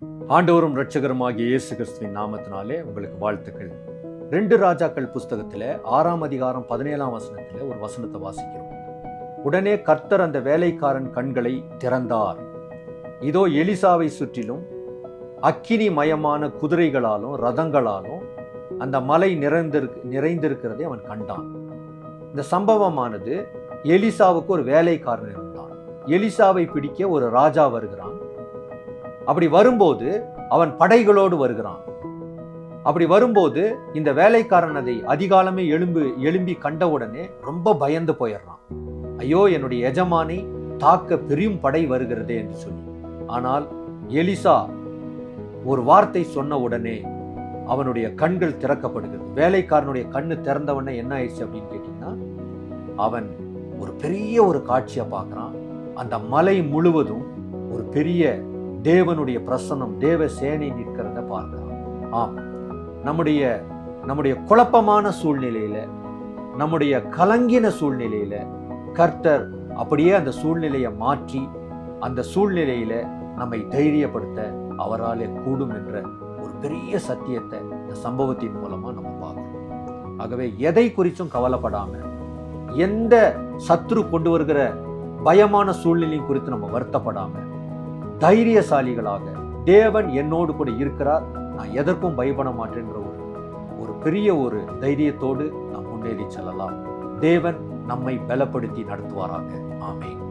ஆண்டவரும் இரட்சகருமாகிய இயேசு கிறிஸ்துவின் நாமத்தினாலே உங்களுக்கு வாழ்த்துக்கள். 2 ராஜாக்கள் புஸ்தகத்தில் 6ஆம் அதிகாரம் 17ஆம் வசனத்தில் ஒரு வசனத்தை வாசிக்கிறோம். உடனே கர்த்தர் அந்த வேலைக்காரன் கண்களை திறந்தார். இதோ எலிசாவை சுற்றிலும் அக்கினி மயமான குதிரைகளாலும் ரதங்களாலும் அந்த மலை நிறைந்திருக்கிறதை அவன் கண்டான். இந்த சம்பவமானது எலிசாவுக்கு ஒரு வேலைக்காரன் இருந்தான். எலிசாவை பிடிக்க ஒரு ராஜா வருகிறான். அப்படி வரும்போது அவன் படைகளோடு வருகிறான். அப்படி வரும்போது இந்த வேலைக்காரன் அதை அதிகாலமே எழும்பி கண்டவுடனே ரொம்ப பயந்து போயிடுறான். ஐயோ, என்னுடைய எஜமானை தாக்க பெரும் படை வருகிறதே என்று சொல்லி. ஆனால் எலிசா ஒரு வார்த்தை சொன்ன உடனே அவனுடைய கண்கள் திறக்கப்படுகிறது. வேலைக்காரனுடைய கண்ணு திறந்தவொடனே என்ன ஆயிடுச்சு அப்படின்னு கேட்டீங்கன்னா, அவன் ஒரு பெரிய ஒரு காட்சியை பார்க்கிறான். அந்த மலை முழுவதும் ஒரு பெரிய தேவனுடைய பிரசன்னம், தேவ சேனை நிற்கிறத பார்க்கலாம். ஆம், நம்முடைய குழப்பமான சூழ்நிலையில, நம்முடைய கலங்கின சூழ்நிலையில கர்த்தர் அப்படியே அந்த சூழ்நிலையை மாற்றி அந்த சூழ்நிலையில நம்மை தைரியப்படுத்த அவராலே கூடும் என்ற ஒரு பெரிய சத்தியத்தை இந்த சம்பவத்தின் மூலமா நம்ம பார்க்கிறோம். ஆகவே எதை குறிச்சும் கவலைப்படாம, எந்த சத்துரு கொண்டு வருகிற பயமான சூழ்நிலையும் குறித்து நம்ம வருத்தப்படாம, தைரியசாலிகளாக தேவன் என்னோடு கூட இருக்கிறார், நான் எதற்கும் பயப்பட மாட்டேன்ற ஒரு பெரிய ஒரு தைரியத்தோடு நாம் முன்னேறி செல்லலாம். தேவன் நம்மை பலப்படுத்தி நடத்துவாராக. ஆமென்.